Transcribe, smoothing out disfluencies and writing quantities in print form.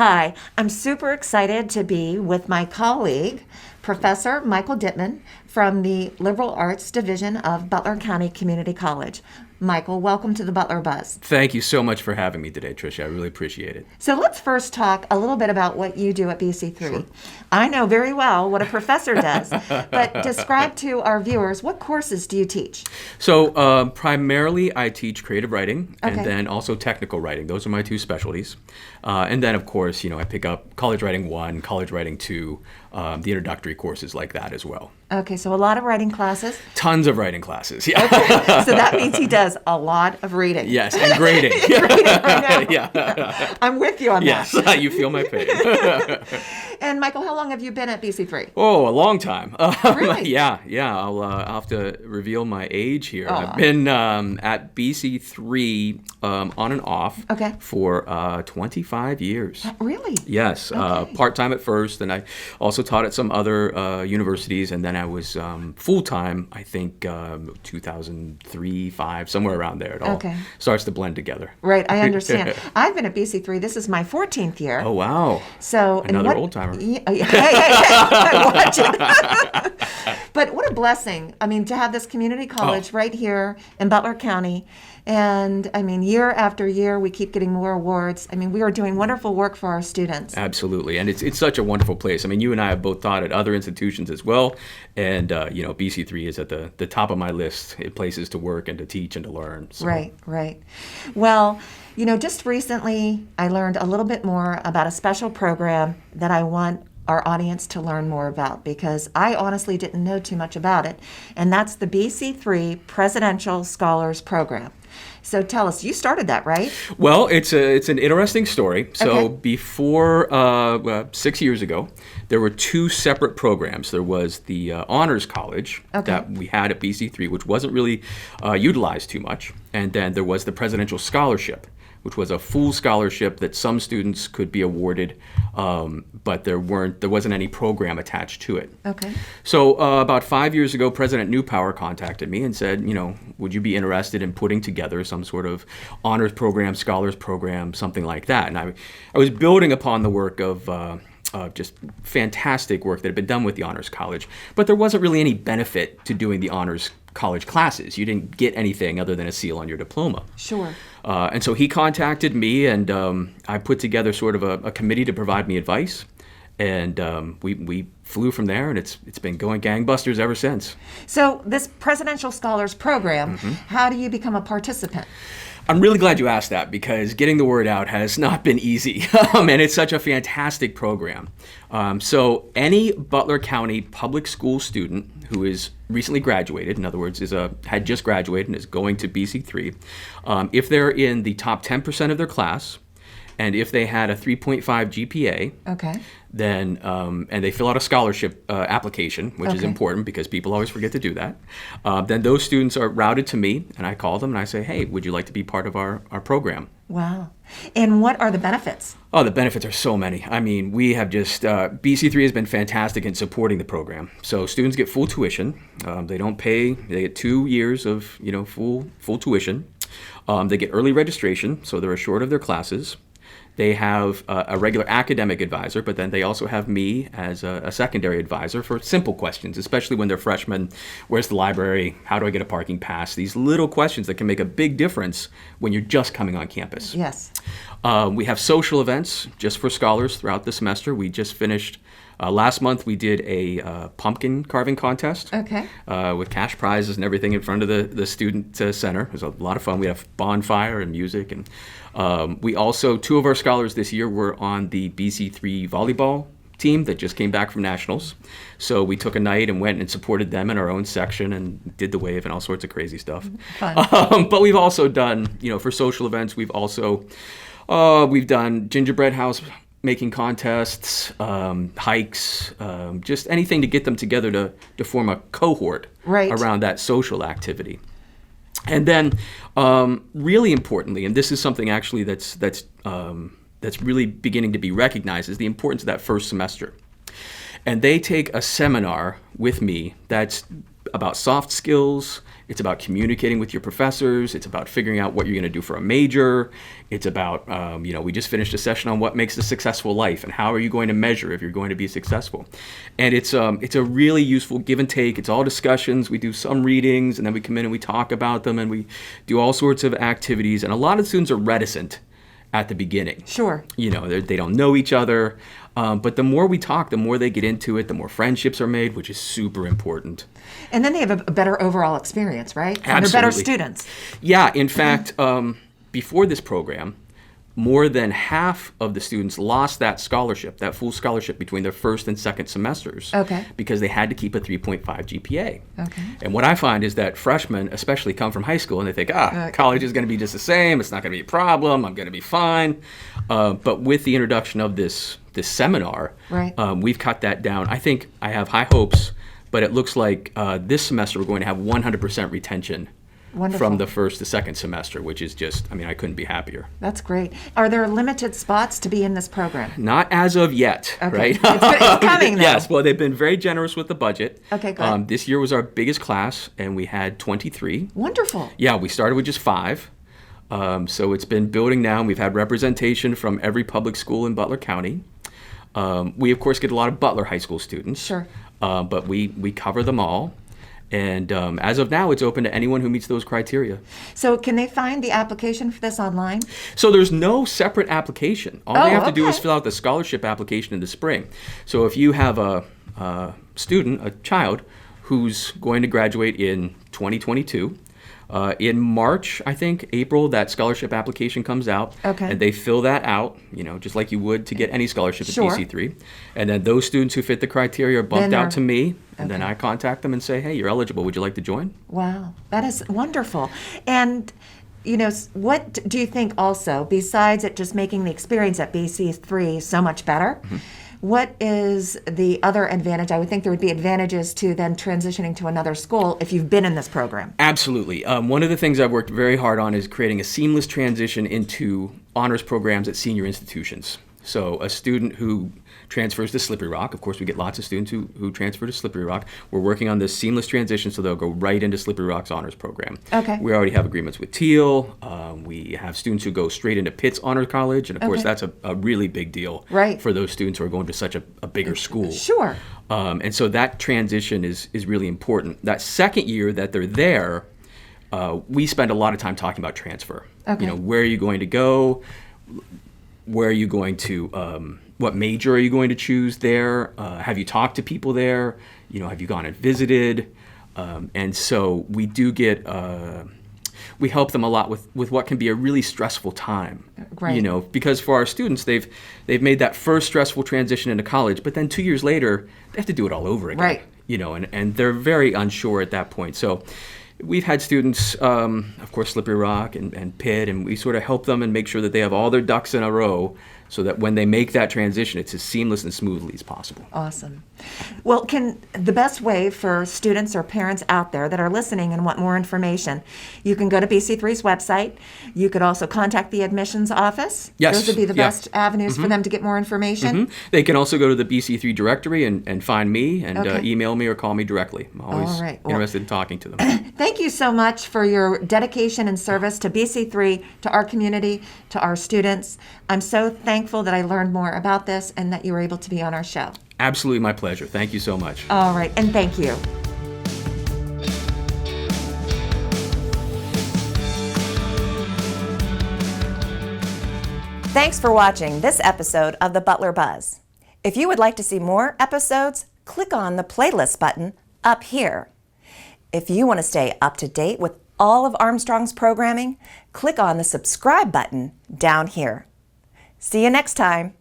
Hi, I'm super excited to be with my colleague, Professor Michael Dittman from the Liberal Arts Division of Butler County Community College. Michael, welcome to the Butler Buzz. Thank you so much for having me today, Tricia. I really appreciate it. So let's first talk a little bit about what you do at BC3. Sure. I know very well what a professor does, but describe to our viewers, what courses do you teach? So primarily I teach creative writing and Okay. then also technical writing. Those are my two specialties. And then, of course, I pick up College Writing 1, College Writing 2, the introductory courses like that as well. Okay, so a lot of writing classes. Tons of writing classes. Yeah. Okay, so that means he does a lot of reading. Yes, and grading. Grading, I know. Yeah. I'm with you on Yes, that. you feel my pain. And Michael, how long have you been at BC3? Oh, a long time. Really? Yeah. I'll have to reveal my age here. Aw. I've been at BC3 on and off Okay. for 25 years. Really? Yes, Okay. part-time at first, and I also taught at some other universities, and then I was full-time, I think 2003, 5, somewhere around there. It all Okay. starts to blend together. Right, I understand. I've been at BC3. This is my 14th year. Oh, wow. So and Another what- old-timer. Hey, watch it. But what a blessing. I mean, to have this community college right here in Butler County. And I mean, year after year, we keep getting more awards. I mean, we are doing wonderful work for our students. Absolutely, and it's such a wonderful place. I mean, you and I have both taught at other institutions as well, and BC3 is at the top of my list in places to work and to teach and to learn. So. Right. Well, just recently I learned a little bit more about a special program that I want our audience to learn more about, because I honestly didn't know too much about it, and that's the BC3 Presidential Scholars Program. So tell us, you started that, right? Well, it's an interesting story. So Okay. before 6 years ago, there were two separate programs. There was the Honors College that we had at BC3, which wasn't really utilized too much, and then there was the Presidential Scholarship, which was a full scholarship that some students could be awarded, but there wasn't any program attached to it. Okay. So about 5 years ago, President Newpower contacted me and said, would you be interested in putting together some sort of honors program, scholars program, something like that? And I was building upon the work of just fantastic work that had been done with the Honors College, but there wasn't really any benefit to doing the Honors College classes. You didn't get anything other than a seal on your diploma. Sure. And so he contacted me, and I put together sort of a committee to provide me advice, and we flew from there, and it's been going gangbusters ever since. So this Presidential Scholars Program, Mm-hmm. how do you become a participant? I'm really glad you asked that, because getting the word out has not been easy, and it's such a fantastic program. So any Butler County public school student who is recently graduated, in other words, had just graduated and is going to BC3, if they're in the top 10% of their class, and if they had a 3.5 GPA, Okay. then and they fill out a scholarship application, which is Okay. important because people always forget to do that, then those students are routed to me, and I call them and I say, hey, would you like to be part of our program? Wow. And what are the benefits? Oh, the benefits are so many. I mean, we have just, BC3 has been fantastic in supporting the program. So students get full tuition. They don't pay, they get 2 years of, full tuition. They get early registration, so they're assured of their classes. They have a regular academic advisor, but then they also have me as a secondary advisor for simple questions, especially when they're freshmen. Where's the library? How do I get a parking pass? These little questions that can make a big difference when you're just coming on campus. Yes. We have social events just for scholars throughout the semester. We just finished, last month we did a pumpkin carving contest. Okay. With cash prizes and everything in front of the student center. It was a lot of fun. We have bonfire and music. And we also, 2 of our scholars this year were on the BC3 volleyball team that just came back from nationals. So we took a night and went and supported them in our own section and did the wave and all sorts of crazy stuff. Fun. But we've also done, for social events, we've done gingerbread house making contests, hikes, just anything to get them together to form a cohort Right. around that social activity. And then, really importantly, and this is something actually that's really beginning to be recognized, is the importance of that first semester. And they take a seminar with me that's about soft skills It's about communicating with your professors. It's about figuring out what you're going to do for a major. It's about, we just finished a session on what makes a successful life and how are you going to measure if you're going to be successful. And it's a really useful give and take. It's all discussions. We do some readings, and then we come in and we talk about them, and we do all sorts of activities. And a lot of students are reticent at the beginning. Sure. They don't know each other. But the more we talk, the more they get into it, the more friendships are made, which is super important. And then they have a better overall experience, right? Absolutely. And they're better students. Yeah. In fact, before this program, more than half of the students lost that scholarship, that full scholarship between their first and second semesters. Okay. Because they had to keep a 3.5 GPA. Okay. And what I find is that freshmen especially come from high school and they think, college is going to be just the same. It's not going to be a problem. I'm going to be fine. But with the introduction of this seminar, right. We've cut that down. I think I have high hopes, but it looks like this semester we're going to have 100% retention. Wonderful. From the first to second semester, which is just, I couldn't be happier. That's great. Are there limited spots to be in this program? Not as of yet, okay. Right? It's coming, though. Yes, well, they've been very generous with the budget. Okay, good. This year was our biggest class, and we had 23. Wonderful. Yeah, we started with just 5. So it's been building now. We've had representation from every public school in Butler County. We, of course, get a lot of Butler High School students. Sure. But we cover them all. And as of now, it's open to anyone who meets those criteria. So can they find the application for this online? So there's no separate application. All they have to do is okay. fill out the scholarship application in the spring. So if you have a student, a child, who's going to graduate in 2022, in March, I think, April, that scholarship application comes out. Okay. And they fill that out, just like you would to get any scholarship at Sure. BC3. And then those students who fit the criteria are bumped Then out to me. And okay. then I contact them and say, hey, you're eligible. Would you like to join? Wow, that is wonderful. And, what do you think also, besides it just making the experience at BC3 so much better, what is the other advantage? I would think there would be advantages to then transitioning to another school if you've been in this program. Absolutely. One of the things I've worked very hard on is creating a seamless transition into honors programs at senior institutions. So a student who transfers to Slippery Rock, of course we get lots of students who transfer to Slippery Rock. We're working on this seamless transition so they'll go right into Slippery Rock's honors program. Okay. We already have agreements with Teal. We have students who go straight into Pitt's Honor College, and of course that's a really big deal right. for those students who are going to such a bigger school. Sure. And so that transition is really important. That second year that they're there, we spend a lot of time talking about transfer. Okay. Where are you going to go? Where are you going to, what major are you going to choose there? Have you talked to people there? Have you gone and visited? And so we do get, we help them a lot with what can be a really stressful time. Right. Because for our students, they've made that first stressful transition into college, but then 2 years later, they have to do it all over again. Right. And they're very unsure at that point. So we've had students, of course, Slippery Rock and Pitt, and we sort of help them and make sure that they have all their ducks in a row so that when they make that transition, it's as seamless and smoothly as possible. Awesome. Well, the best way for students or parents out there that are listening and want more information, you can go to BC3's website. You could also contact the admissions office. Yes. Those would be the best avenues for them to get more information. They can also go to the BC3 directory and find me and Okay. Email me or call me directly. I'm always All right. Well, interested in talking to them. Thank you so much for your dedication and service to BC3, to our community, to our students. I'm so thankful that I learned more about this and that you were able to be on our show. Absolutely my pleasure. Thank you so much. All right, and thank you. Thanks for watching this episode of the Butler Buzz. If you would like to see more episodes, click on the playlist button up here. If you want to stay up to date with all of Armstrong's programming, click on the subscribe button down here. See you next time.